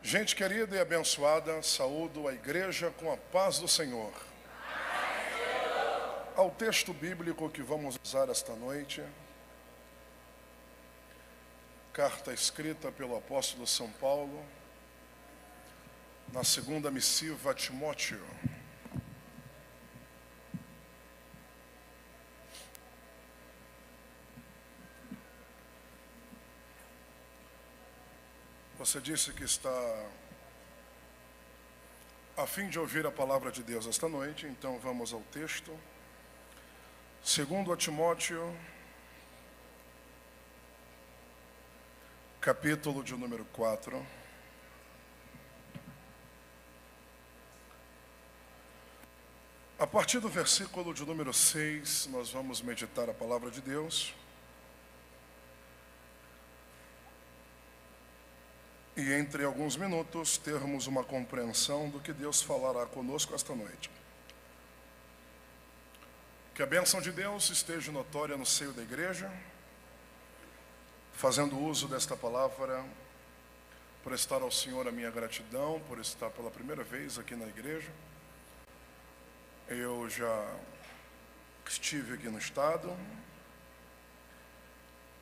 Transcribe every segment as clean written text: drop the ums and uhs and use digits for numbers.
Gente querida e abençoada, saúdo a igreja com a paz do Senhor. Ao texto bíblico que vamos usar esta noite, carta escrita pelo apóstolo São Paulo, na segunda missiva a Timóteo. Você disse que está a fim de ouvir a palavra de Deus esta noite, então vamos ao texto. Segundo a Timóteo, capítulo de número 4. A partir do versículo de número 6, nós vamos meditar a palavra de Deus. E entre alguns minutos termos uma compreensão do que Deus falará conosco esta noite. Que a bênção de Deus esteja notória no seio da igreja, fazendo uso desta palavra, prestar ao Senhor a minha gratidão por estar pela primeira vez aqui na igreja. Eu já estive aqui no estado,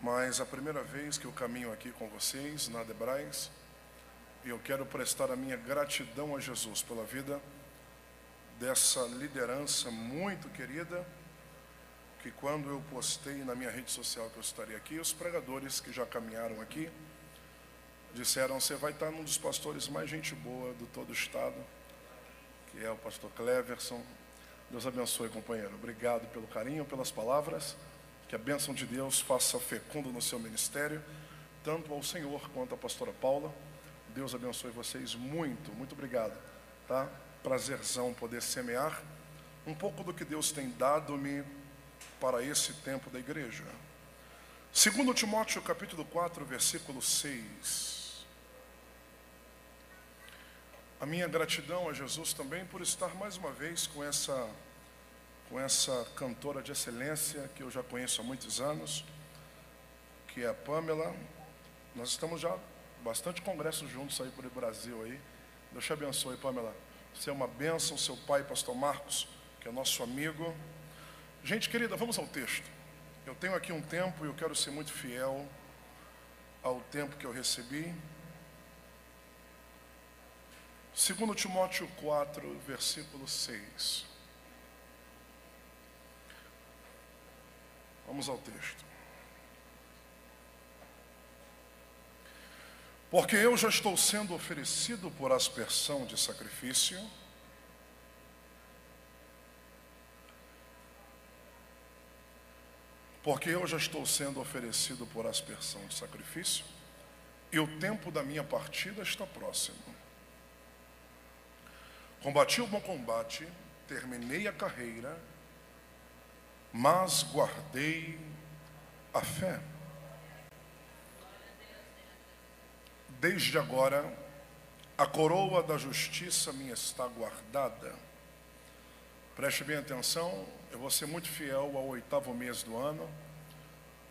mas a primeira vez que eu caminho aqui com vocês na Adebrais, e eu quero prestar a minha gratidão a Jesus pela vida dessa liderança muito querida, que quando eu postei na minha rede social que eu estaria aqui, os pregadores que já caminharam aqui, disseram: você vai estar num dos pastores mais gente boa do todo o estado, que é o pastor Cleverson. Deus abençoe, companheiro. Obrigado pelo carinho, pelas palavras. Que a bênção de Deus faça fecundo no seu ministério, tanto ao Senhor quanto à pastora Paula. Deus abençoe vocês muito, muito obrigado, tá? Prazerzão poder semear um pouco do que Deus tem dado-me para esse tempo da igreja. Segundo Timóteo, capítulo 4, versículo 6. A minha gratidão a Jesus também por estar mais uma vez com essa cantora de excelência que eu já conheço há muitos anos, que é a Pamela. Nós estamos já bastante congressos juntos aí por Brasil aí. Deus te abençoe, Pamela. Você é uma bênção, seu pai, pastor Marcos, que é nosso amigo. Gente querida, vamos ao texto. Eu tenho aqui um tempo e eu quero ser muito fiel ao tempo que eu recebi. 2 Timóteo 4, versículo 6. Vamos ao texto. Porque eu já estou sendo oferecido por aspersão de sacrifício, e o tempo da minha partida está próximo. Combati o bom combate, terminei a carreira, mas guardei a fé. Desde agora, a coroa da justiça me está guardada. Preste bem atenção, eu vou ser muito fiel ao 8º mês do ano,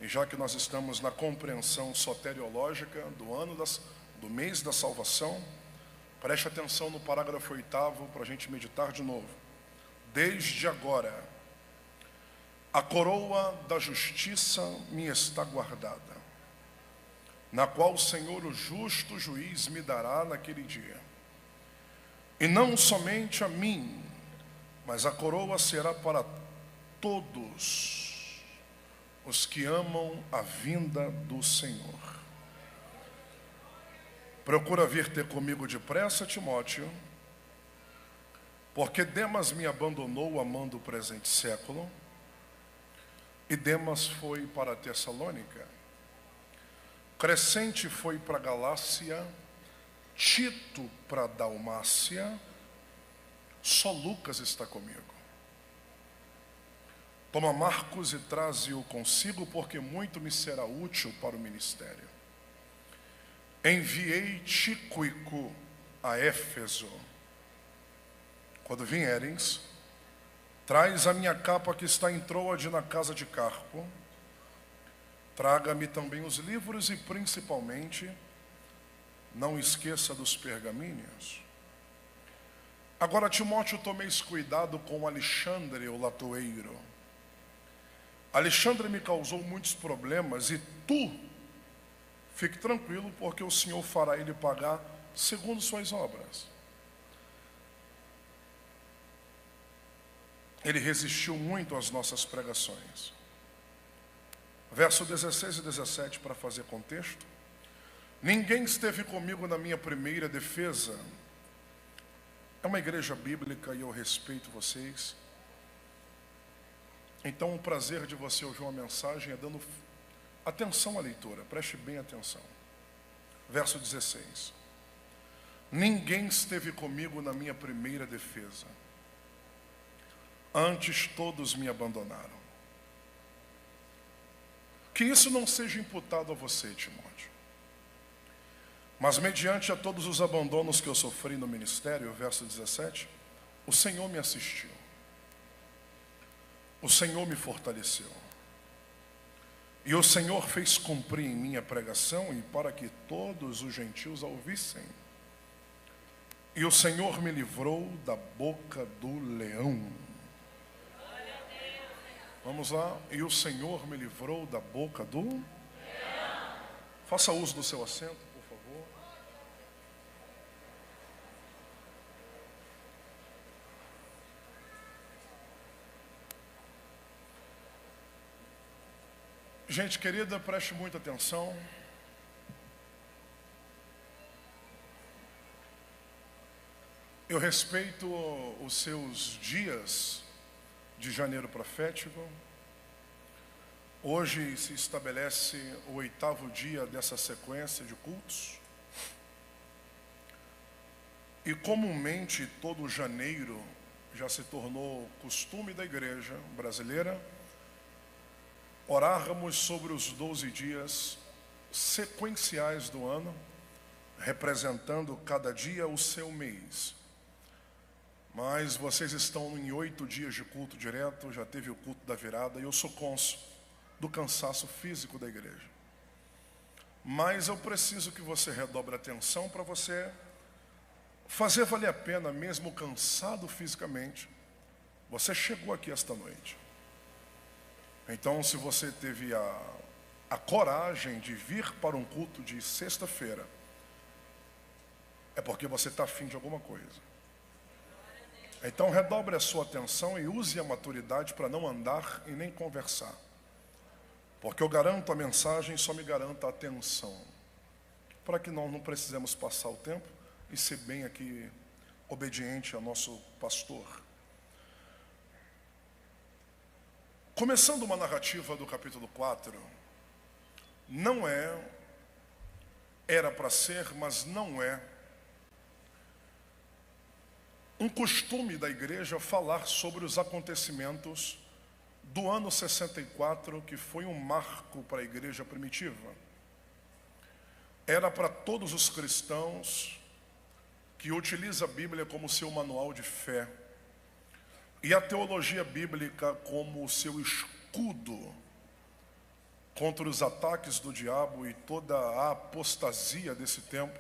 e já que nós estamos na compreensão soteriológica do mês da salvação, preste atenção no parágrafo 8º para a gente meditar de novo. Desde agora, a coroa da justiça me está guardada, na qual o Senhor, o justo juiz, me dará naquele dia. E não somente a mim, mas a coroa será para todos os que amam a vinda do Senhor. Procura vir ter comigo depressa, Timóteo, porque Demas me abandonou amando o presente século, e Demas foi para Tessalônica. Crescente foi para Galácia, Tito para Dalmácia, só Lucas está comigo. Toma Marcos e traze-o consigo, porque muito me será útil para o ministério. Enviei Tíquico a Éfeso. Quando vieres, traz a minha capa que está em Troade na casa de Carpo. Traga-me também os livros e principalmente Não esqueça dos pergaminhos. Agora, Timóteo, tomeis cuidado com Alexandre, o latoeiro. Alexandre me causou muitos problemas e tu, fique tranquilo, porque o Senhor fará ele pagar segundo suas obras. Ele resistiu muito às nossas pregações. Verso 16 e 17, para fazer contexto. Ninguém esteve comigo na minha primeira defesa. É uma igreja bíblica e eu respeito vocês. Então o prazer de você ouvir uma mensagem é dando atenção à leitura, preste bem atenção. Verso 16. Ninguém esteve comigo na minha primeira defesa. Antes todos me abandonaram. Que isso não seja imputado a você, Timóteo. Mas mediante a todos os abandonos que eu sofri no ministério, verso 17, o Senhor me assistiu. O Senhor me fortaleceu. E o Senhor fez cumprir em minha pregação e para que todos os gentios a ouvissem. E o Senhor me livrou da boca do leão. Vamos lá. E o Senhor me livrou da boca do leão. Faça uso do seu assento, por favor. Gente querida, preste muita atenção. Eu respeito os seus dias de janeiro profético. Hoje se estabelece o 8º dia dessa sequência de cultos. E comumente todo janeiro já se tornou costume da igreja brasileira orarmos sobre os 12 dias sequenciais do ano, representando cada dia o seu mês. Mas vocês estão em 8 dias de culto direto, já teve o culto da virada, e eu sou cônscio do cansaço físico da igreja. Mas eu preciso que você redobre a atenção para você fazer valer a pena, mesmo cansado fisicamente. Você chegou aqui esta noite. Então, se você teve a coragem de vir para um culto de sexta-feira, é porque você está afim de alguma coisa. Então redobre a sua atenção e use a maturidade para não andar e nem conversar. Porque eu garanto a mensagem, só me garanta a atenção. Para que nós não precisemos passar o tempo e ser bem aqui obediente ao nosso pastor. Começando uma narrativa do capítulo 4, era para ser, mas não é um costume da igreja falar sobre os acontecimentos do ano 64, que foi um marco para a igreja primitiva. Era para todos os cristãos que utilizam a Bíblia como seu manual de fé e a teologia bíblica como seu escudo contra os ataques do diabo e toda a apostasia desse tempo.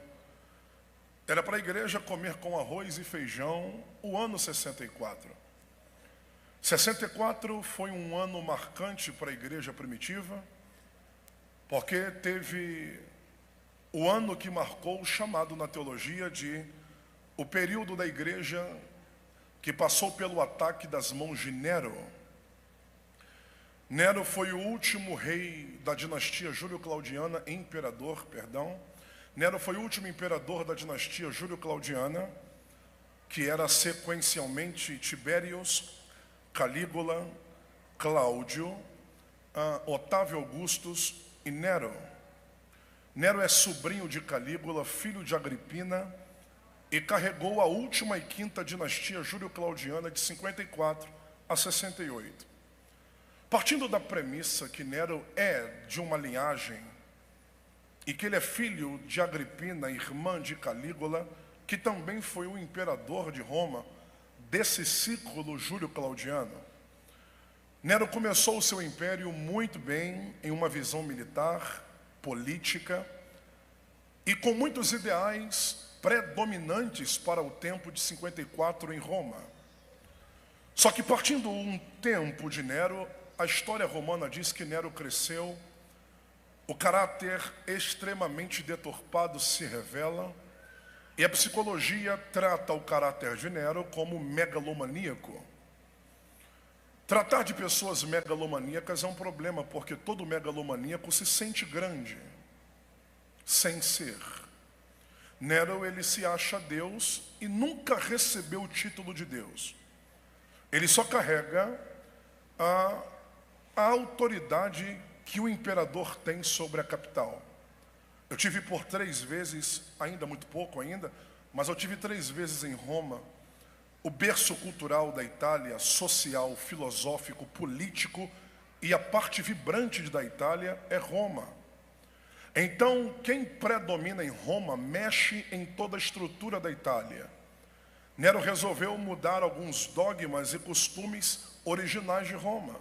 Era para a igreja comer com arroz e feijão o ano 64. 64 foi um ano marcante para a igreja primitiva, porque teve o ano que marcou o chamado na teologia de o período da igreja que passou pelo ataque das mãos de Nero. Nero foi o último rei da dinastia Júlio-Claudiana, Nero foi o último imperador da dinastia Júlio-Claudiana, que era sequencialmente Tibérios, Calígula, Cláudio, Otávio Augustus e Nero. Nero é sobrinho de Calígula, filho de Agripina, e carregou a última e quinta dinastia Júlio-Claudiana de 54 a 68. Partindo da premissa que Nero é de uma linhagem e que ele é filho de Agripina, irmã de Calígula, que também foi o imperador de Roma desse ciclo Júlio-Claudiano. Nero começou o seu império muito bem em uma visão militar, política, e com muitos ideais predominantes para o tempo de 54 em Roma. Só que partindo um tempo de Nero, a história romana diz que Nero cresceu, o caráter extremamente deturpado se revela, e a psicologia trata o caráter de Nero como megalomaníaco. Tratar de pessoas megalomaníacas é um problema, porque todo megalomaníaco se sente grande, sem ser. Nero, ele se acha Deus e nunca recebeu o título de Deus. Ele só carrega a autoridade que o imperador tem sobre a capital. Eu tive por 3 vezes, ainda muito pouco ainda, mas eu tive 3 vezes em Roma, o berço cultural da Itália, social, filosófico, político, e a parte vibrante da Itália é Roma. Então, quem predomina em Roma mexe em toda a estrutura da Itália. Nero resolveu mudar alguns dogmas e costumes originais de Roma,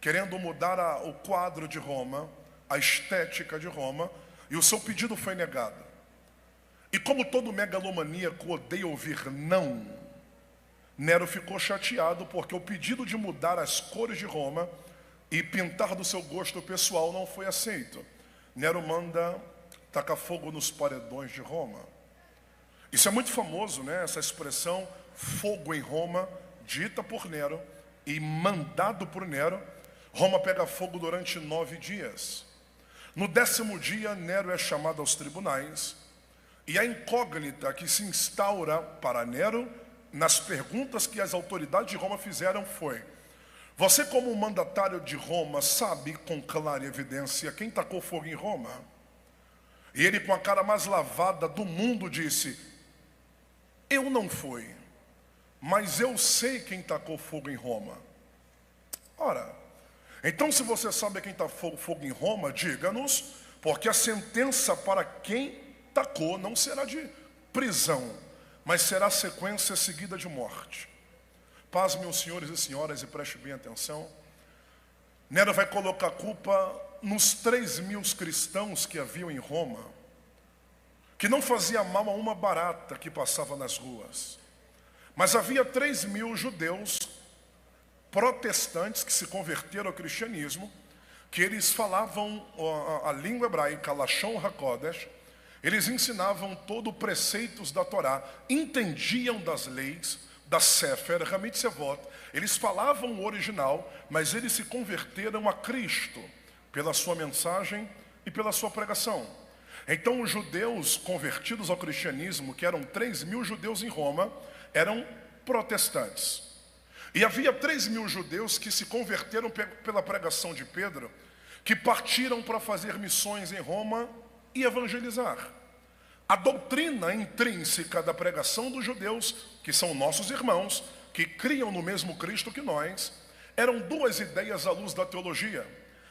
querendo mudar o quadro de Roma, a estética de Roma, e o seu pedido foi negado. E como todo megalomaníaco odeia ouvir não, Nero ficou chateado porque o pedido de mudar as cores de Roma e pintar do seu gosto pessoal não foi aceito. Nero manda tacar fogo nos paredões de Roma. Isso é muito famoso, né? Essa expressão, fogo em Roma, dita por Nero e mandado por Nero. Roma pega fogo durante 9 dias. No 10º dia, Nero é chamado aos tribunais, e a incógnita que se instaura para Nero, nas perguntas que as autoridades de Roma fizeram foi: você, como mandatário de Roma, sabe com clara evidência quem tacou fogo em Roma? E ele, com a cara mais lavada do mundo, disse: eu não fui, mas eu sei quem tacou fogo em Roma. Ora, então se você sabe quem tacou fogo em Roma, diga-nos, porque a sentença para quem tacou não será de prisão, mas será sequência seguida de morte. Paz, meus senhores e senhoras, e preste bem atenção. Nero vai colocar a culpa nos 3.000 cristãos que haviam em Roma, que não fazia mal a uma barata que passava nas ruas. Mas havia 3.000 judeus protestantes que se converteram ao cristianismo, que eles falavam a língua hebraica, Lashon HaKodesh, eles ensinavam todos os preceitos da Torá, entendiam das leis, da Sefer, Hamitzevot, eles falavam o original, mas eles se converteram a Cristo pela sua mensagem e pela sua pregação. Então os judeus convertidos ao cristianismo, que eram 3.000 judeus em Roma, eram protestantes. E havia 3.000 judeus que se converteram pela pregação de Pedro, que partiram para fazer missões em Roma e evangelizar. A doutrina intrínseca da pregação dos judeus, que são nossos irmãos, que criam no mesmo Cristo que nós, eram 2 ideias à luz da teologia.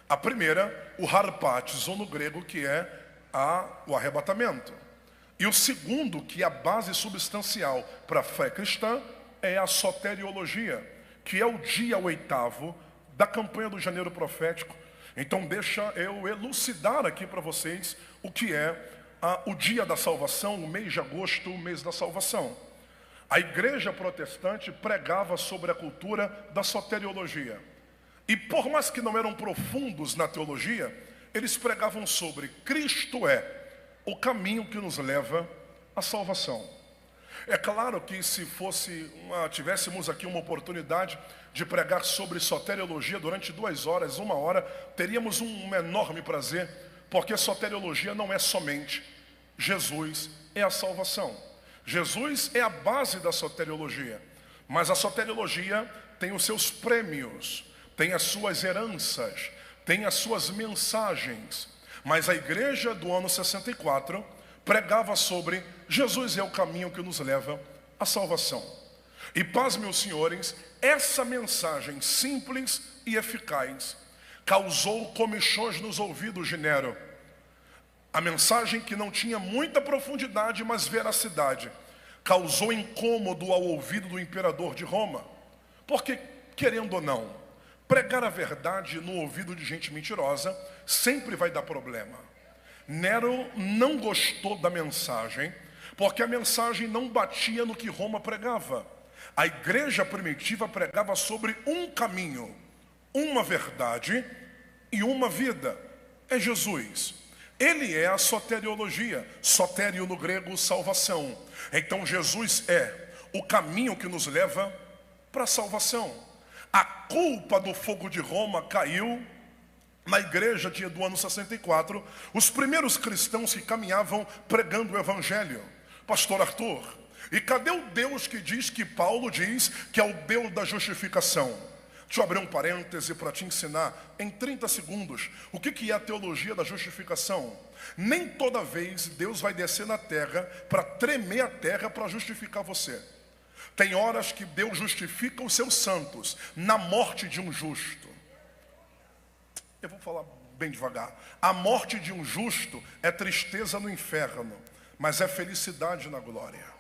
A primeira, o harpatizo no grego, que é o arrebatamento. E o segundo, que é a base substancial para a fé cristã, é a soteriologia, que é o dia 8º da campanha do janeiro profético. Então deixa eu elucidar aqui para vocês o que é o dia da salvação, o mês de agosto, o mês da salvação. A igreja protestante pregava sobre a cultura da soteriologia. E por mais que não eram profundos na teologia, eles pregavam sobre Cristo é o caminho que nos leva à salvação. É claro que se tivéssemos aqui uma oportunidade de pregar sobre soteriologia durante 2 horas, 1 hora, teríamos um enorme prazer, porque soteriologia não é somente Jesus é a salvação. Jesus é a base da soteriologia, mas a soteriologia tem os seus prêmios, tem as suas heranças, tem as suas mensagens. Mas a igreja do ano 64 pregava sobre Jesus é o caminho que nos leva à salvação. E paz, meus senhores, essa mensagem simples e eficaz causou comichões nos ouvidos de Nero. A mensagem, que não tinha muita profundidade, mas veracidade, causou incômodo ao ouvido do imperador de Roma. Porque, querendo ou não, pregar a verdade no ouvido de gente mentirosa sempre vai dar problema. Nero não gostou da mensagem, porque a mensagem não batia no que Roma pregava. A igreja primitiva pregava sobre um caminho, uma verdade e uma vida. É Jesus. Ele é a soteriologia. Sotério no grego, salvação. Então Jesus é o caminho que nos leva para a salvação. A culpa do fogo de Roma caiu na igreja do ano 64. Os primeiros cristãos que caminhavam pregando o evangelho. Pastor Arthur, e cadê o Deus que diz que Paulo diz que é o Deus da justificação? Deixa eu abrir um parêntese para te ensinar em 30 segundos o que é a teologia da justificação. Nem toda vez Deus vai descer na terra para tremer a terra para justificar você. Tem horas que Deus justifica os seus santos na morte de um justo. Eu vou falar bem devagar. A morte de um justo é tristeza no inferno, mas é felicidade na glória.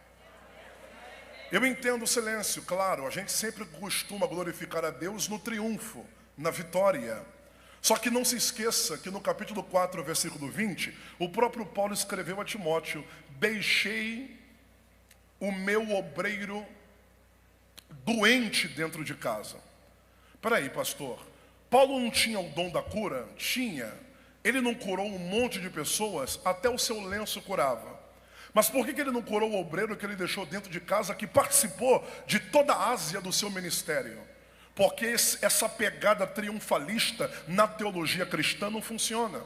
Eu entendo o silêncio, claro, a gente sempre costuma glorificar a Deus no triunfo, na vitória. Só que não se esqueça que no capítulo 4, versículo 20, o próprio Paulo escreveu a Timóteo: deixei o meu obreiro doente dentro de casa. Peraí, pastor, Paulo não tinha o dom da cura? Tinha. Ele não curou um monte de pessoas, até o seu lenço curava. Mas por que ele não curou o obreiro que ele deixou dentro de casa, que participou de toda a Ásia do seu ministério? Porque essa pegada triunfalista na teologia cristã não funciona.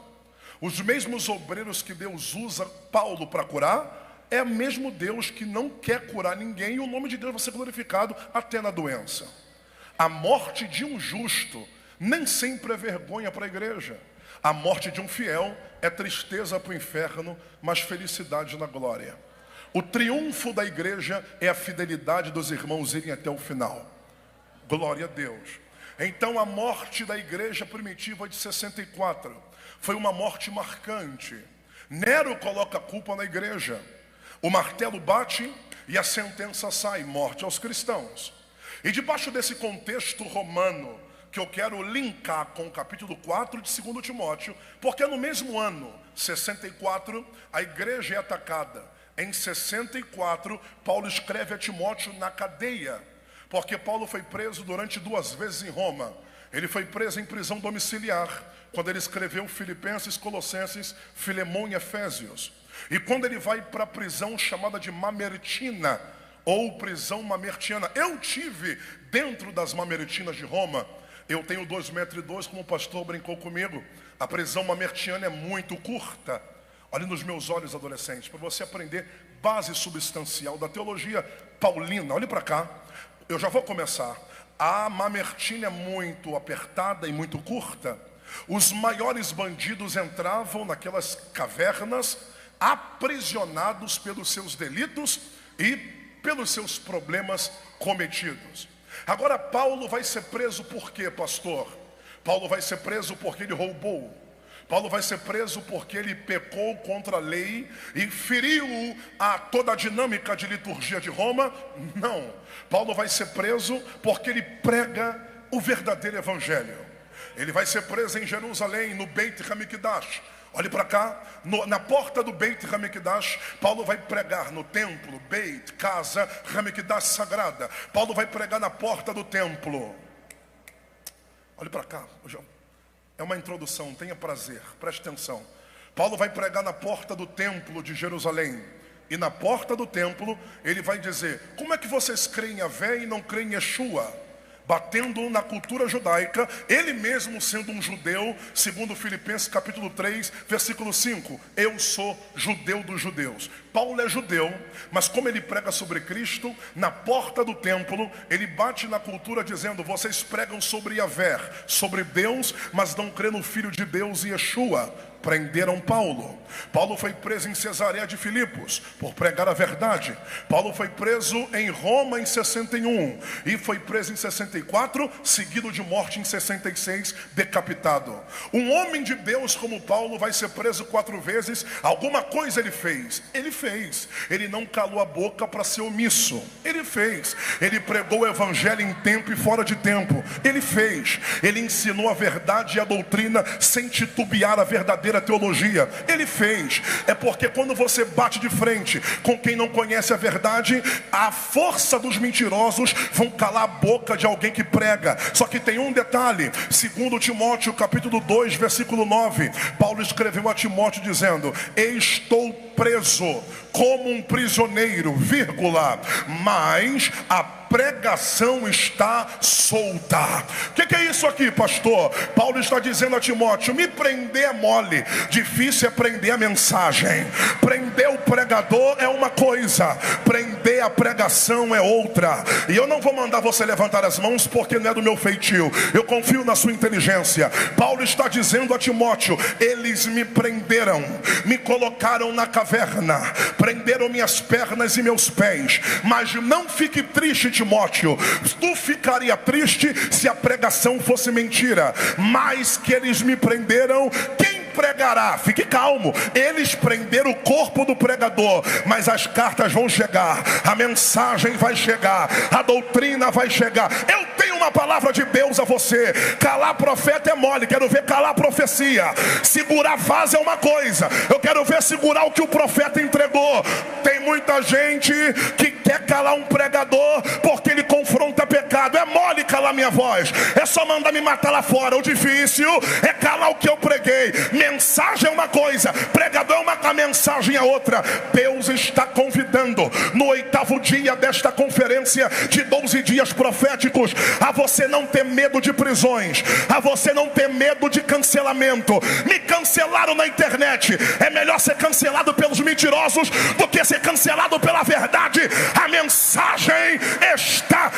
Os mesmos obreiros que Deus usa Paulo para curar, é o mesmo Deus que não quer curar ninguém, e o nome de Deus vai ser glorificado até na doença. A morte de um justo nem sempre é vergonha para a igreja. A morte de um fiel é tristeza para o inferno, mas felicidade na glória. O triunfo da igreja é a fidelidade dos irmãos irem até o final. Glória a Deus. Então a morte da igreja primitiva de 64 foi uma morte marcante. Nero coloca a culpa na igreja. O martelo bate e a sentença sai: morte aos cristãos. E debaixo desse contexto romano, que eu quero linkar com o capítulo 4 de 2 Timóteo, porque no mesmo ano, 64, a igreja é atacada. Em 64, Paulo escreve a Timóteo na cadeia, porque Paulo foi preso durante 2 vezes em Roma. Ele foi preso em prisão domiciliar, quando ele escreveu Filipenses, Colossenses, Filemão e Efésios. E quando ele vai para a prisão chamada de Mamertina, ou prisão mamertiana. Eu tive dentro das mamertinas de Roma. Eu tenho 2,2 metros, como o pastor brincou comigo. A prisão mamertiana é muito curta. Olhe nos meus olhos, adolescentes, para você aprender base substancial da teologia paulina. Olhe para cá, eu já vou começar. A mamertina é muito apertada e muito curta. Os maiores bandidos entravam naquelas cavernas, aprisionados pelos seus delitos e pelos seus problemas cometidos. Agora Paulo vai ser preso por quê, pastor? Paulo vai ser preso porque ele roubou. Paulo vai ser preso porque ele pecou contra a lei e feriu a toda a dinâmica de liturgia de Roma? Não. Paulo vai ser preso porque ele prega o verdadeiro evangelho. Ele vai ser preso em Jerusalém, no Beit Hamikdash. Olhe para cá, na porta do Beit Hamikdash, Paulo vai pregar no templo, Beit, casa, Hamikdash sagrada. Paulo vai pregar na porta do templo. Olhe para cá, é uma introdução, tenha prazer, preste atenção. Paulo vai pregar na porta do templo de Jerusalém. E na porta do templo, ele vai dizer: como é que vocês creem em Yahvé e não creem em Yeshua? Batendo na cultura judaica, ele mesmo sendo um judeu, segundo Filipenses capítulo 3, versículo 5, eu sou judeu dos judeus. Paulo é judeu, mas como ele prega sobre Cristo, na porta do templo, ele bate na cultura dizendo: vocês pregam sobre Yahvé, sobre Deus, mas não crê no Filho de Deus, Yeshua. Prenderam Paulo. Paulo foi preso em Cesareia de Filipos por pregar a verdade. Paulo foi preso em Roma em 61 e foi preso em 64, seguido de morte em 66, decapitado. Um homem de Deus como Paulo vai ser preso 4 vezes. Alguma coisa ele fez. Ele fez. Ele não calou a boca para ser omisso. Ele fez. Ele pregou o evangelho em tempo e fora de tempo. Ele fez. Ele ensinou a verdade e a doutrina sem titubear a verdadeira fazer a teologia. Ele fez. É porque quando você bate de frente com quem não conhece a verdade, a força dos mentirosos vão calar a boca de alguém que prega. Só que tem um detalhe. Segundo Timóteo capítulo 2 versículo 9, Paulo escreveu a Timóteo dizendo: estou preso como um prisioneiro, vírgula, mas a pregação está solta. O que é isso aqui, pastor? Paulo está dizendo a Timóteo: me prender é mole, difícil é prender a mensagem. Prender o pregador é uma coisa, prender a pregação é outra. E eu não vou mandar você levantar as mãos, porque não é do meu feitio. Eu confio na sua inteligência. Paulo está dizendo a Timóteo: eles me prenderam, me colocaram na caverna, prenderam minhas pernas e meus pés. Mas não fique triste, Timóteo. Tu ficaria triste se a pregação fosse mentira. Mas que eles me prenderam, quem pregará? Fique calmo. Eles prenderam o corpo do pregador, mas as cartas vão chegar, a mensagem vai chegar, a doutrina vai chegar. Eu tenho uma palavra de Deus a você. Calar profeta é mole, quero ver calar profecia. Segurar vaso é uma coisa, eu quero ver segurar o que o profeta entregou. Tem muita gente que quer calar um pregador porque ele confronta pecado. É mole calar minha voz, é só mandar me matar lá fora. O difícil é calar o que eu preguei. Mensagem é uma coisa, pregador é uma, a mensagem é outra. Deus está convidando no 8º dia desta conferência de 12 dias proféticos a você não ter medo de prisões, a você não ter medo de cancelamento. Me cancelaram na internet, é melhor ser cancelado pelos mentirosos do que ser cancelado pela verdade. A mensagem está...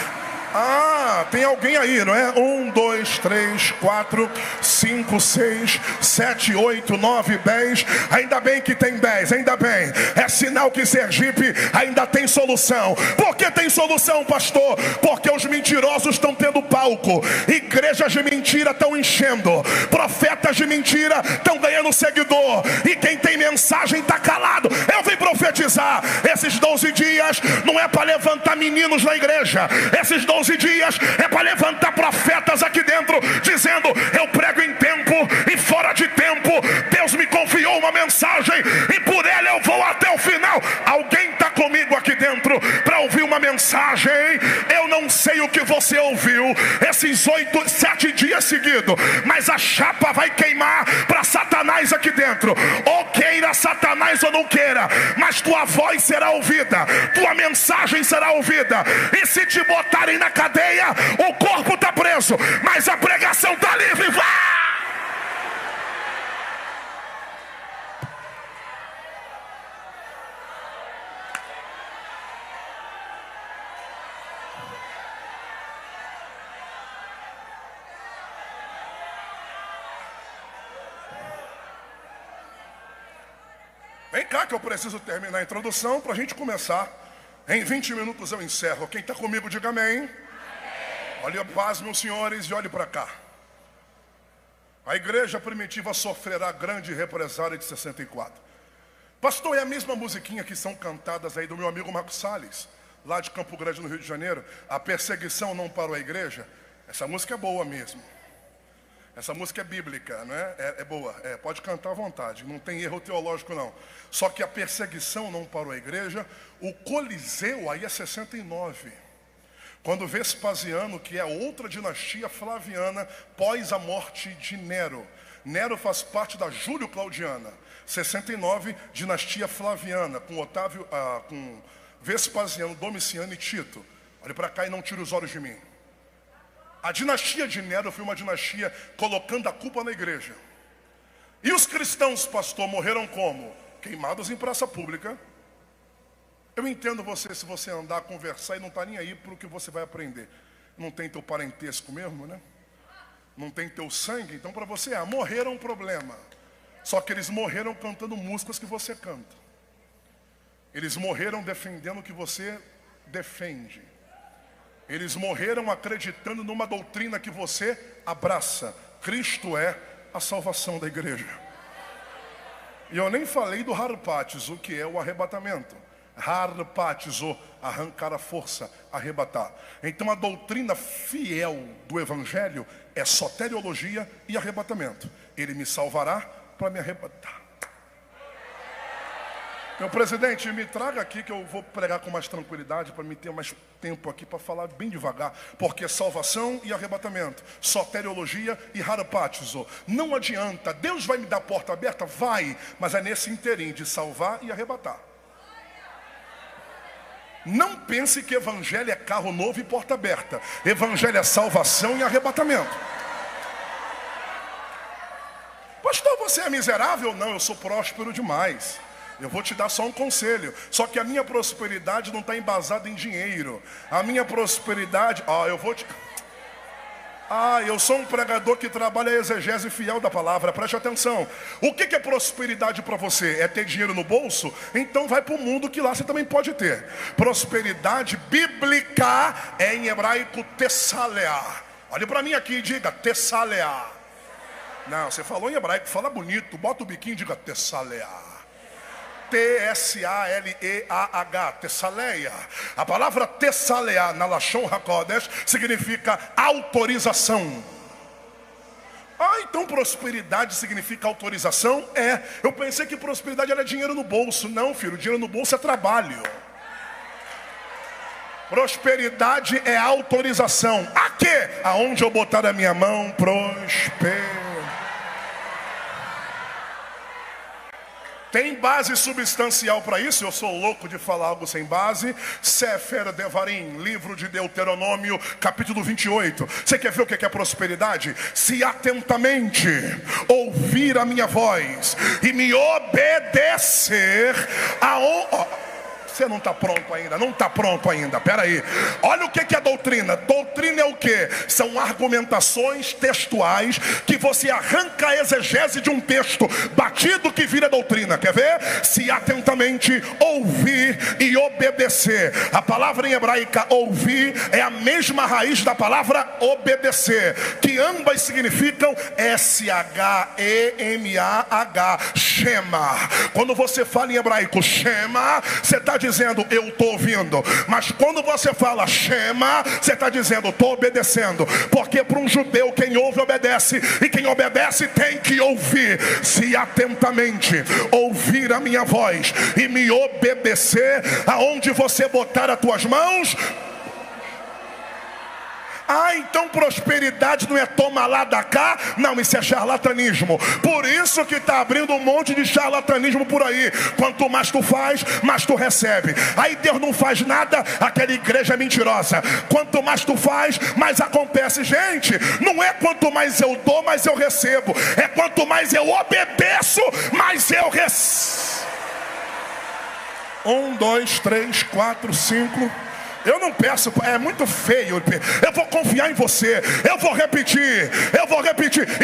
tem alguém aí, não é? 1, 2, 3, 4, 5, 6, 7, 8, 9, 10. Ainda bem que tem 10, ainda bem. É sinal que Sergipe ainda tem solução. Por que tem solução, pastor? Porque os mentirosos estão tendo palco. Igrejas de mentira estão enchendo. Profetas de mentira estão ganhando seguidor. E quem tem mensagem está calado. Eu vim profetizar. Esses 12 dias não é para levantar meninos na igreja. Esses 12 dias é para levantar profetas aqui dentro, dizendo: eu prego em tempo e fora de tempo. Deus me confiou uma mensagem e por ela eu vou até o final. Alguém está comigo aqui dentro para ouvir uma mensagem? Eu não sei o que você ouviu esses 7 dias seguidos, mas a chapa vai queimar para Satanás aqui dentro. Ou queira Satanás ou não queira, mas tua voz será ouvida, tua mensagem será ouvida. E se te botarem na cadeia, o corpo está preso, mas a pregação está livre. Vá! Vem cá que eu preciso terminar a introdução para a gente começar. Em 20 minutos eu encerro. Quem está comigo, diga amém. Olhe a paz, meus senhores, e olhe para cá. A igreja primitiva sofrerá grande represália de 64. Pastor, é a mesma musiquinha que são cantadas aí do meu amigo Marcos Salles, lá de Campo Grande, no Rio de Janeiro. A perseguição não parou a igreja. Essa música é boa mesmo. Essa música é bíblica, né? É boa, pode cantar à vontade, não tem erro teológico não. Só que a perseguição não parou a igreja. O Coliseu aí é 69. Quando Vespasiano, que é outra dinastia flaviana, pós a morte de Nero. Nero faz parte da Júlio Claudiana. 69, dinastia flaviana, com Vespasiano, Domiciano e Tito. Olhe para cá e não tire os olhos de mim. A dinastia de Nero foi uma dinastia colocando a culpa na igreja. E os cristãos, pastor, morreram como? Queimados em praça pública. Eu entendo você se você andar, conversar e não está nem aí para o que você vai aprender. Não tem teu parentesco mesmo, né? Não tem teu sangue, então para você morreram um problema. Só que eles morreram cantando músicas que você canta. Eles morreram defendendo o que você defende. Eles morreram acreditando numa doutrina que você abraça. Cristo é a salvação da igreja. E eu nem falei do harpatizo, que é o arrebatamento. Harpatizo, arrancar a força, arrebatar. Então a doutrina fiel do evangelho é soteriologia e arrebatamento. Ele me salvará, para me arrebatar. Meu presidente, me traga aqui que eu vou pregar com mais tranquilidade para me ter mais tempo aqui para falar bem devagar. Porque salvação e arrebatamento, soteriologia e harapatizo. Não adianta, Deus vai me dar porta aberta? Vai, mas é nesse inteirinho de salvar e arrebatar. Não pense que evangelho é carro novo e porta aberta. Evangelho é salvação e arrebatamento. Pastor, você é miserável? Não, eu sou próspero demais. Eu vou te dar só um conselho. Só que a minha prosperidade não está embasada em dinheiro. A minha prosperidade... eu sou um pregador que trabalha a exegese fiel da palavra. Preste atenção. O que é prosperidade para você? É ter dinheiro no bolso? Então vai para o mundo que lá você também pode ter. Prosperidade bíblica é em hebraico tessaleá. Olhe para mim aqui e diga tessaleá. Não, você falou em hebraico, fala bonito. Bota o biquinho e diga tessaleá. T-S-A-L-E-A-H, Tessaleia. A palavra Tessaleia na Lashon HaKodesh significa autorização. Então prosperidade significa autorização? Eu pensei que prosperidade era dinheiro no bolso. Não, filho, dinheiro no bolso é trabalho. Prosperidade é autorização. A quê? Aonde eu botar a minha mão, prospera. Tem base substancial para isso? Eu sou louco de falar algo sem base. Sefer Devarim, livro de Deuteronômio, capítulo 28. Você quer ver o que é prosperidade? Se atentamente ouvir a minha voz e me obedecer Você não está pronto ainda, não está pronto ainda, peraí. Olha o que é doutrina. Doutrina é o que? São argumentações textuais que você arranca a exegese de um texto batido que vira doutrina. Quer ver? Se atentamente ouvir e obedecer. A palavra em hebraica ouvir é a mesma raiz da palavra obedecer, que ambas significam S-H-E-M-A-H, Shema. Quando você fala em hebraico Shema, você está dizendo eu estou ouvindo. Mas quando você fala Shema, você está dizendo estou obedecendo. Porque para um judeu quem ouve obedece, e quem obedece tem que ouvir. Se atentamente ouvir a minha voz e me obedecer, aonde você botar as tuas mãos. Então prosperidade não é toma lá da cá. Não, isso é charlatanismo. Por isso que está abrindo um monte de charlatanismo por aí. Quanto mais tu faz, mais tu recebe. Aí Deus não faz nada, aquela igreja é mentirosa. Quanto mais tu faz, mais acontece. Gente, não é quanto mais eu dou, mais eu recebo. É quanto mais eu obedeço, mais eu recebo. 1, 2, 3, 4, 5. Eu não peço, é muito feio. Eu vou confiar em você. Eu vou repetir.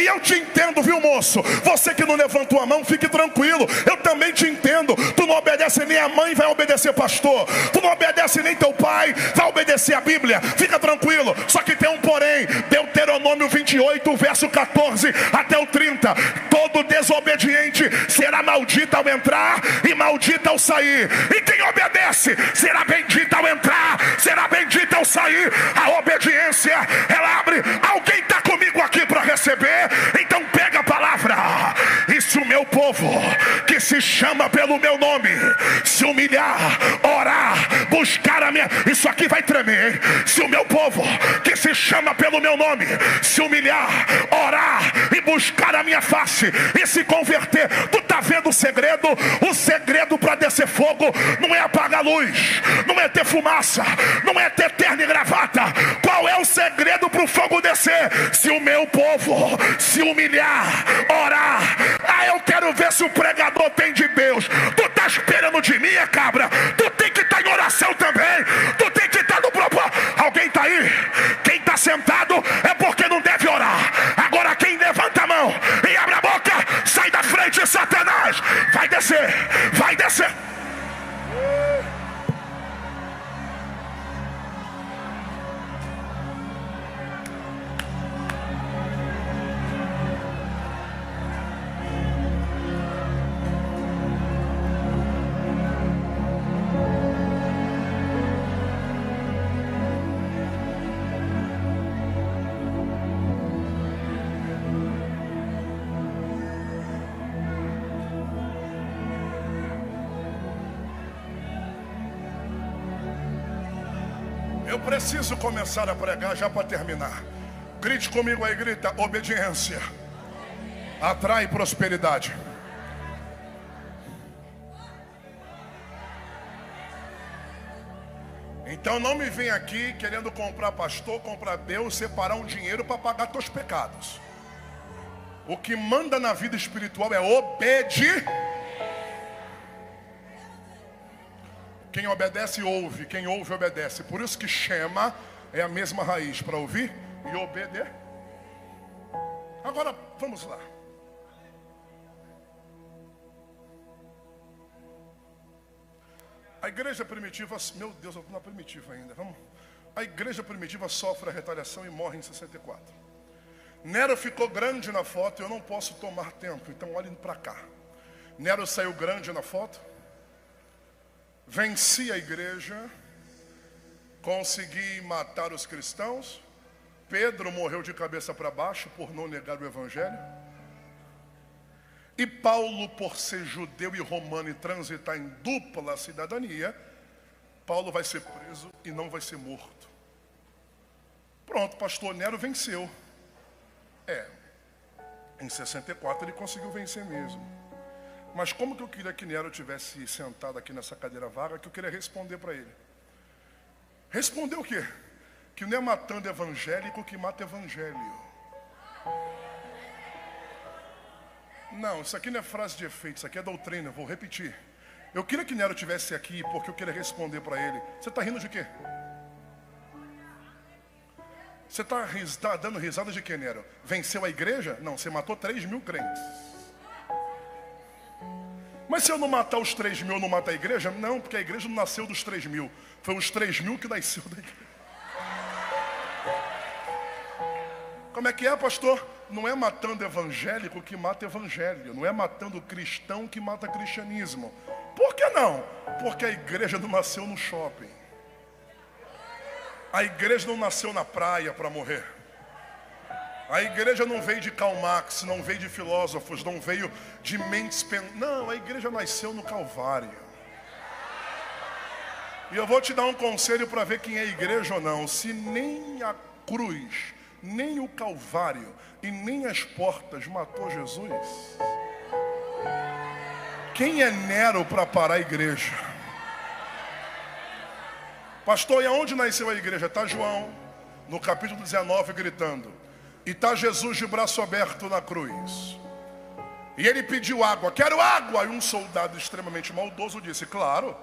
E eu te entendo, viu, moço? Você que não levantou a mão, fique tranquilo. Eu também te entendo. Tu não obedece nem a mãe, vai obedecer pastor. Tu não obedece nem teu pai, vai obedecer a Bíblia. Fica tranquilo. Só que tem um porém. Deuteronômio 28, verso 14 até o 30. Todo desobediente será maldito ao entrar e maldito ao sair. E quem obedece será bendito ao entrar, será bendito ao sair. A obediência, ela abre. Alguém está comigo aqui para receber? Então pega a palavra. E se o meu povo, que se chama pelo meu nome, se humilhar, orar, buscar a minha... Isso aqui vai tremer, hein? Se o meu povo, que se chama pelo meu nome, se humilhar, orar e buscar a minha face e se converter. Tu está vendo o segredo? O segredo para descer fogo não é apagar a luz, não é ter fumaça, não é ter terno e gravata. Qual é o segredo para o fogo descer? Se o meu povo se humilhar, orar. Eu quero ver se o pregador tem de Deus. Tu tá esperando de mim, cabra? Tu tem que estar em oração também. Tu tem que estar no propósito. Alguém tá aí? Quem tá sentado é porque não deve orar. Agora quem levanta a mão e abre a boca, sai da frente, Satanás. Vai descer, vai descer. Eu preciso começar a pregar já para terminar. Grite comigo aí, grita: obediência atrai prosperidade. Então não me vem aqui querendo comprar pastor, comprar Deus, separar um dinheiro para pagar teus pecados. O que manda na vida espiritual é obedecer. Quem obedece, ouve. Quem ouve, obedece. Por isso que chama é a mesma raiz para ouvir e obedecer. Agora, vamos lá. A igreja primitiva, meu Deus, eu estou na primitiva ainda, vamos. A igreja primitiva sofre a retaliação e morre em 64. Nero ficou grande na foto, eu não posso tomar tempo, então olhem para cá. Nero saiu grande na foto, venci a igreja, consegui matar os cristãos. Pedro morreu de cabeça para baixo por não negar o evangelho. E Paulo, por ser judeu e romano e transitar em dupla cidadania, Paulo vai ser preso e não vai ser morto. Pronto, pastor Nero venceu. Em 64 ele conseguiu vencer mesmo. Mas como que eu queria que Nero tivesse sentado aqui nessa cadeira vaga, que eu queria responder para ele. Responder o quê? Que não é matando evangélico que mata evangelho. Não, isso aqui não é frase de efeito, isso aqui é doutrina, vou repetir. Eu queria que Nero tivesse aqui porque eu queria responder para ele. Você está rindo de quê? Você está dando risada de quê, Nero? Venceu a igreja? Não, você matou 3.000 crentes. Mas se eu não matar os 3.000, eu não mato a igreja? Não, porque a igreja não nasceu dos 3.000. Foi os 3.000 que nasceu da igreja. Como é que é, pastor? Não é matando evangélico que mata evangelho. Não é matando cristão que mata cristianismo. Por que não? Porque a igreja não nasceu no shopping. A igreja não nasceu na praia para morrer. A igreja não veio de Karl Marx, não veio de filósofos, não veio de mentes Não, a igreja nasceu no Calvário. E eu vou te dar um conselho para ver quem é igreja ou não. Se nem a cruz, nem o Calvário e nem as portas matou Jesus, quem é Nero para parar a igreja? Pastor, e aonde nasceu a igreja? Está João, no capítulo 19, gritando. E está Jesus de braço aberto na cruz. E ele pediu água. Quero água! E um soldado extremamente maldoso disse: claro,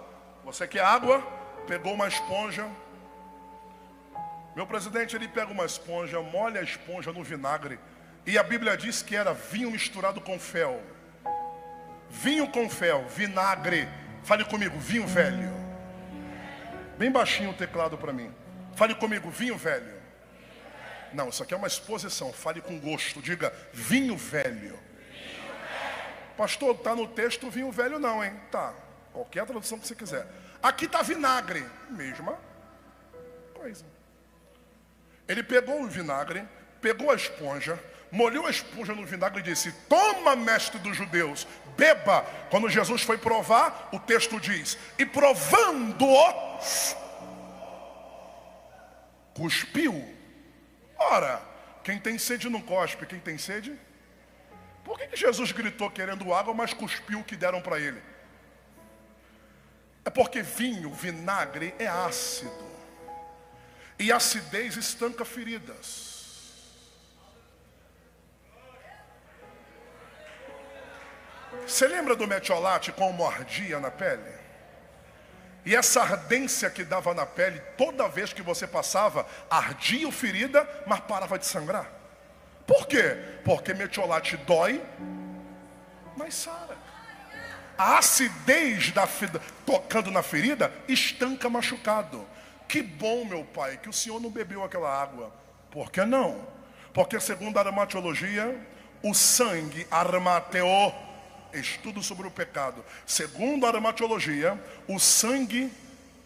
você quer água? Pegou uma esponja. Meu presidente, ele pega uma esponja, molha a esponja no vinagre. E a Bíblia diz que era vinho misturado com fel. Vinho com fel, vinagre. Fale comigo, vinho velho. Bem baixinho o teclado para mim. Fale comigo, vinho velho. Não, isso aqui é uma exposição. Fale com gosto. Diga, vinho velho. Pastor, está no texto vinho velho não, hein? Tá, qualquer tradução que você quiser. Aqui está vinagre. Mesma coisa. Ele pegou o vinagre, pegou a esponja, molhou a esponja no vinagre e disse: toma, mestre dos judeus, beba. Quando Jesus foi provar, o texto diz: e provando-o, cuspiu. Ora, quem tem sede não cospe, quem tem sede? Por que Jesus gritou querendo água, mas cuspiu o que deram para ele? É porque vinho, vinagre é ácido. E acidez estanca feridas. Você lembra do metiolate como ardia na pele? E essa ardência que dava na pele, toda vez que você passava, ardia a ferida, mas parava de sangrar. Por quê? Porque metiolate dói, mas sara. A acidez tocando na ferida estanca machucado. Que bom, meu pai, que o senhor não bebeu aquela água. Por que não? Porque segundo a aromatologia, o sangue armateou, estudo sobre o pecado. Segundo a aromatologia, o sangue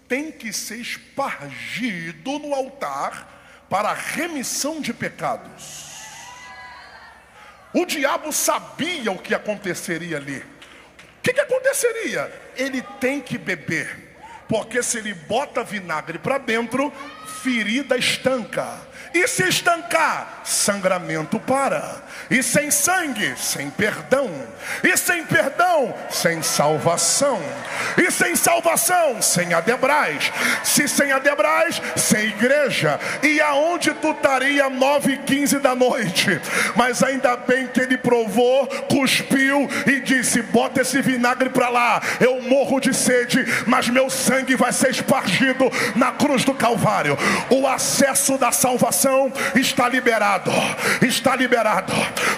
tem que ser espargido no altar para a remissão de pecados. O diabo sabia o que aconteceria ali. O que aconteceria? Ele tem que beber. Porque se ele bota vinagre para dentro, ferida estanca. E se estancar, sangramento para. E sem sangue, sem perdão. E sem perdão, sem salvação. E sem salvação, sem Adebrais. Se sem Adebrais, sem igreja. E aonde tu estaria 9h15 da noite? Mas ainda bem que ele provou, cuspiu e disse: bota esse vinagre para lá. Eu morro de sede, mas meu sangue vai ser espargido na cruz do Calvário. O acesso da salvação está liberado. Está liberado.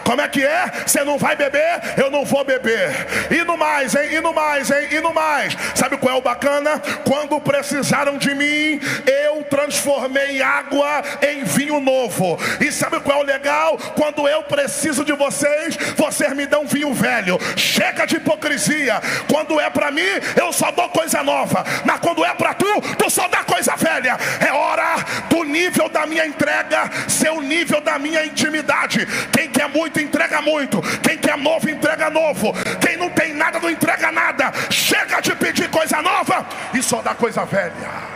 Como é que é? Você não vai beber? Eu não vou beber. E no mais, hein? E no mais, hein? E no mais. Sabe qual é o bacana? Quando precisaram de mim, eu transformei água em vinho novo. E sabe qual é o legal? Quando eu preciso de vocês, vocês me dão vinho velho. Chega de hipocrisia. Quando é pra mim, eu só dou coisa nova. Mas quando é pra tu, tu só dá coisa velha. É hora do nível da minha entrega ser o nível da minha intimidade. Quem quer muito, entrega muito. Quem quer novo, entrega novo. Quem não tem nada, não entrega nada. Chega de pedir coisa nova e só dá coisa velha.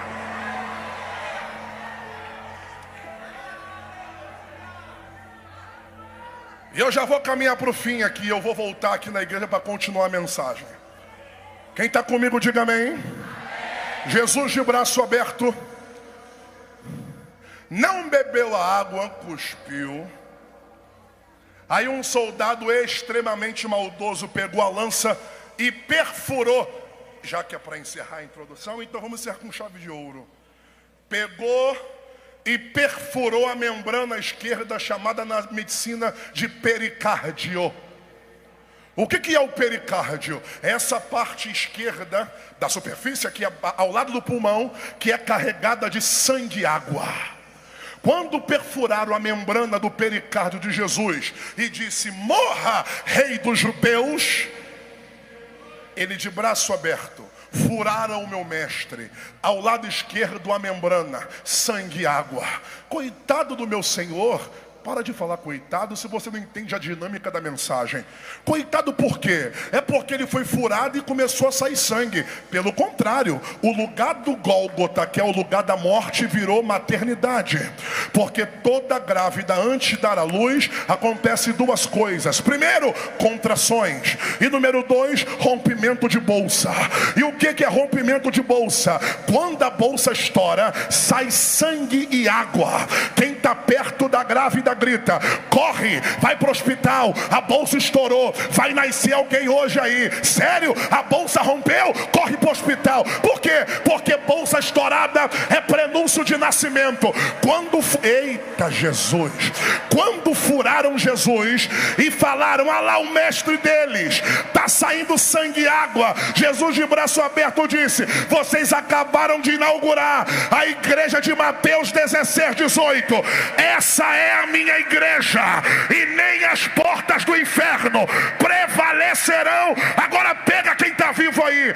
E eu já vou caminhar para o fim aqui. Eu vou voltar aqui na igreja para continuar a mensagem. Quem está comigo, diga amém. Jesus de braço aberto, não bebeu a água, cuspiu. Aí um soldado extremamente maldoso pegou a lança e perfurou. Já que é para encerrar a introdução, então vamos encerrar com chave de ouro. Pegou e perfurou a membrana esquerda, chamada na medicina de pericárdio. O que é o pericárdio? É essa parte esquerda da superfície, aqui ao lado do pulmão, que é carregada de sangue e água. Quando perfuraram a membrana do pericárdio de Jesus e disse: morra, rei dos judeus, ele de braço aberto, furaram o meu mestre. Ao lado esquerdo a membrana, sangue e água. Coitado do meu Senhor. Para de falar coitado se você não entende a dinâmica da mensagem. Coitado por quê? É porque ele foi furado e começou a sair sangue. Pelo contrário, o lugar do Gólgota, que é o lugar da morte, virou maternidade. Porque toda grávida, antes de dar à luz, acontece duas coisas. Primeiro, contrações. E número 2, rompimento de bolsa. E o que é rompimento de bolsa? Quando a bolsa estoura, sai sangue e água. Quem está perto da grávida grita: corre, vai para o hospital, a bolsa estourou, vai nascer alguém hoje aí. Sério? A bolsa rompeu? Corre para o hospital. Por quê? Porque bolsa estourada é prenúncio de nascimento. Eita Jesus! Quando furaram Jesus e falaram: ah lá o mestre deles, está saindo sangue e água, Jesus de braço aberto disse: vocês acabaram de inaugurar a igreja de Mateus 16:18. Essa é a minha igreja, e nem as portas do inferno prevalecerão. Agora pega quem está vivo aí.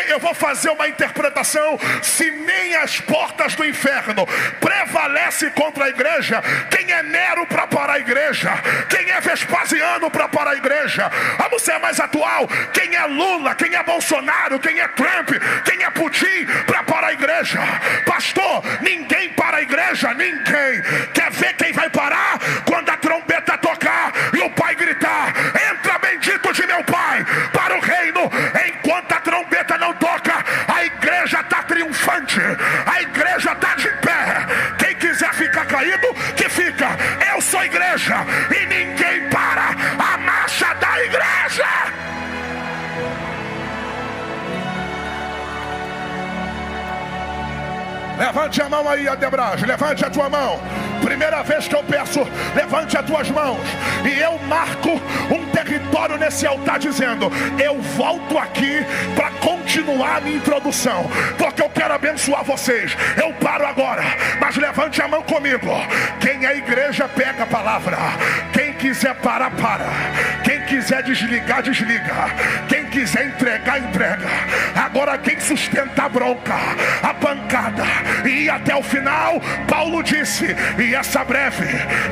Eu vou fazer uma interpretação. Se nem as portas do inferno prevalece contra a igreja, quem é Nero para parar a igreja? Quem é Vespasiano para parar a igreja? Vamos ser mais atual. Quem é Lula? Quem é Bolsonaro? Quem é Trump? Quem é Putin para parar a igreja? Pastor, ninguém para a igreja. Ninguém. Quer ver quem vai parar? Quando a trombeta tocar e o pai gritar: entra bendito de meu pai para o reino. Enquanto a trombeta não toca, a igreja está triunfante, a igreja está de pé. Quem quiser ficar caído, que fica. Eu sou igreja e ninguém para a marcha da igreja. Levante a mão aí, Adebrais. Levante a tua mão. Primeira vez que eu peço, levante as tuas mãos. E eu marco um território nesse altar dizendo: eu volto aqui para continuar a minha introdução, porque eu quero abençoar vocês. Eu paro agora, mas levante a mão comigo. Quem é igreja, pega a palavra. Quem quiser parar, para. Quem quiser desligar, desliga. Quem quiser entregar, entrega. Agora quem sustenta a bronca, a pancada, e ir até o final, Paulo disse: e essa breve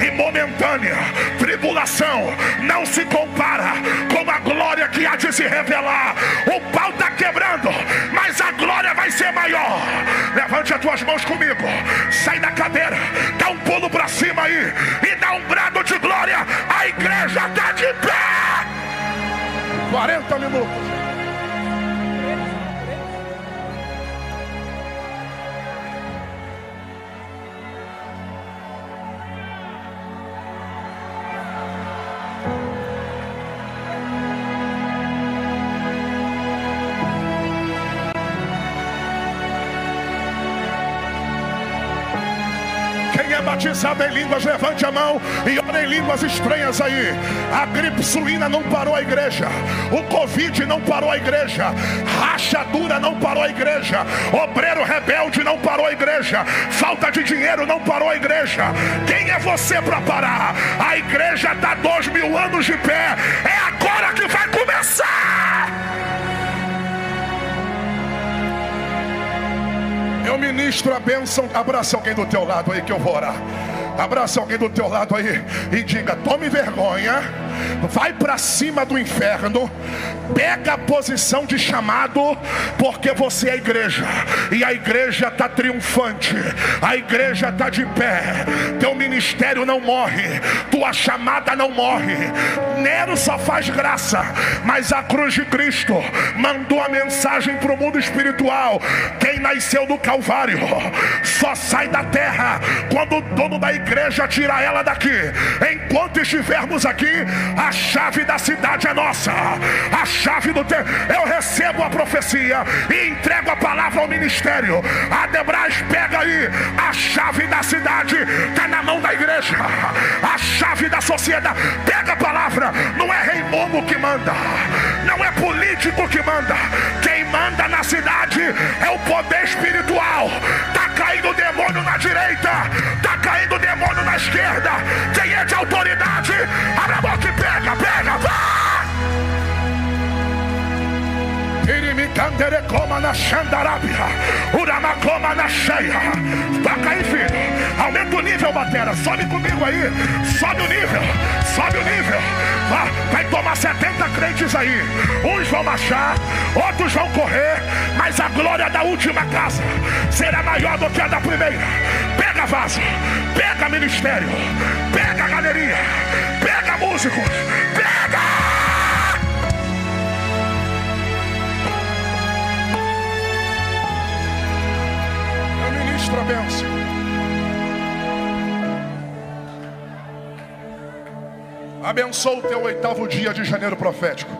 e momentânea tribulação não se compara com a glória que há de se revelar. O pau está quebrando, mas a glória vai ser maior. Levante as tuas mãos comigo, sai da cadeira, dá um pulo para cima aí e dá um brado de glória. A igreja está de pé. 40 minutos. Batizado em línguas, levante a mão e ore em línguas estranhas aí. A gripe suína não parou a igreja, o Covid não parou a igreja, rachadura não parou a igreja, obreiro rebelde não parou a igreja, falta de dinheiro não parou a igreja. Quem é você para parar? A igreja está 2000 anos de pé. É agora que vai começar. Eu ministro a bênção. Abraça alguém do teu lado aí que eu vou orar. Abraça alguém do teu lado aí e diga: tome vergonha, vai para cima do inferno, pega a posição de chamado, porque você é a igreja, e a igreja está triunfante, a igreja está de pé. Teu ministério não morre, tua chamada não morre. Nero só faz graça, mas a cruz de Cristo mandou a mensagem para o mundo espiritual: quem nasceu do Calvário só sai da terra quando o dono da igreja tira ela daqui. Enquanto estivermos aqui, a chave da cidade é nossa, a chave do tempo. Eu recebo a profecia e entrego a palavra ao ministério. A Debrais, pega aí, a chave da cidade está na mão da igreja, a chave da sociedade. Pega a palavra. Não é rei Momo que manda, não é político que manda. Quem manda na cidade é o poder espiritual. Está caindo o demônio na direita, está caindo o demônio na esquerda. Quem é de autoridade, abre a boca e pega, pega, vá! Irimicanderecoma na Xandarábia, Uramacoma na cheia. Toca aí, filho, aumenta o nível, batera. Sobe comigo aí, sobe o nível, sobe o nível. Vai tomar 70 crentes aí. Uns vão marchar, outros vão correr, mas a glória da última casa será maior do que a da primeira. Pega vaso, pega ministério, pega galeria, pega músicos, pega! Eu ministro a bênção. Abençoa o teu 8º dia de janeiro profético.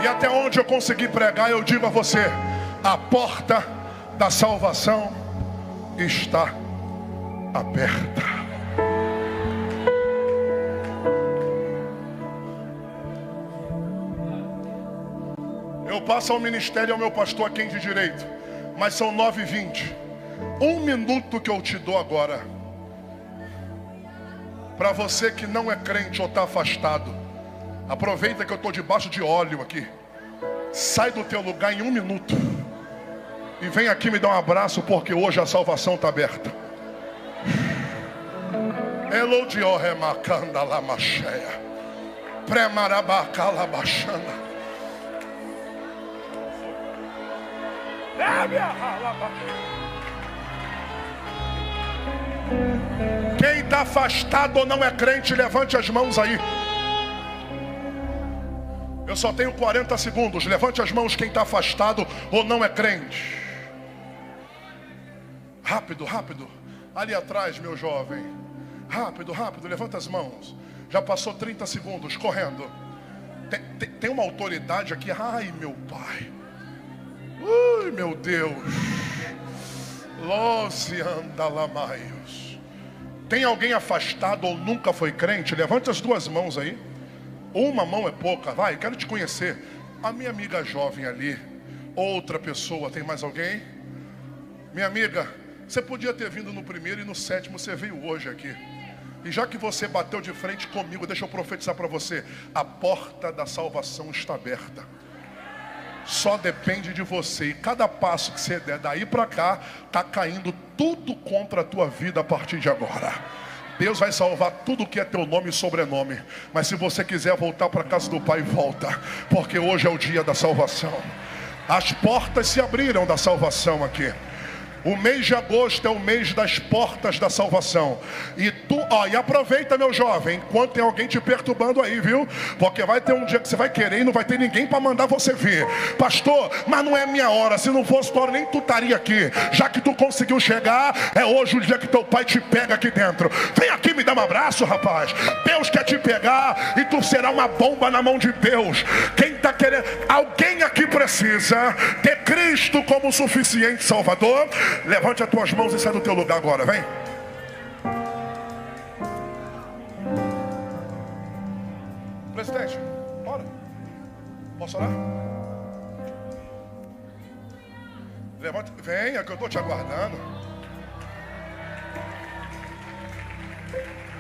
E até onde eu conseguir pregar, eu digo a você: a porta da salvação está aberta. Eu passo ao ministério ao meu pastor, a quem de direito, mas são 9h20. 1 minuto que eu te dou agora, para você que não é crente ou está afastado. Aproveita que eu estou debaixo de óleo aqui. Sai do teu lugar em 1 minuto e vem aqui me dar um abraço, porque hoje a salvação está aberta. Elodio remakanda lamacheia, premarabacala baixanda. Quem está afastado ou não é crente, levante as mãos aí. Eu só tenho 40 segundos. Levante as mãos quem está afastado ou não é crente. Rápido, rápido. Ali atrás, meu jovem. Rápido, rápido, levanta as mãos. Já passou 30 segundos, correndo. Tem uma autoridade aqui. Ai, meu pai. Ui, meu Deus. Lose andalamaios. Tem alguém afastado ou nunca foi crente? Levante as 2 mãos aí. Uma mão é pouca, vai, quero te conhecer. A minha amiga jovem ali. Outra pessoa, tem mais alguém? Minha amiga, você podia ter vindo no 1º e no 7º, você veio hoje aqui. E já que você bateu de frente comigo, deixa eu profetizar para você: a porta da salvação está aberta. Só depende de você. E cada passo que você der daí para cá, está caindo tudo contra a tua vida a partir de agora. Deus vai salvar tudo que é teu nome e sobrenome. Mas se você quiser voltar para a casa do Pai, volta. Porque hoje é o dia da salvação. As portas se abriram da salvação aqui. O mês de agosto é o mês das portas da salvação. E e aproveita, meu jovem, enquanto tem alguém te perturbando aí, viu? Porque vai ter um dia que você vai querer e não vai ter ninguém para mandar você vir. Pastor, mas não é minha hora. Se não fosse tua hora, nem tu estaria aqui. Já que tu conseguiu chegar, é hoje o dia que teu pai te pega aqui dentro. Vem aqui me dar um abraço, rapaz. Deus quer te pegar e tu será uma bomba na mão de Deus. Quem está querendo? Alguém aqui precisa ter Cristo como suficiente Salvador. Levante as tuas mãos e sai do teu lugar agora, vem. Presidente, bora. Posso orar? Levante, venha que eu estou te aguardando.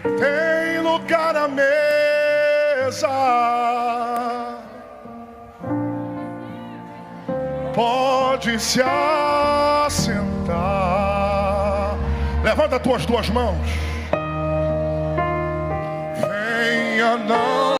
Tem lugar à mesa. Pode se assentar. Levanta as tuas duas mãos. Venha não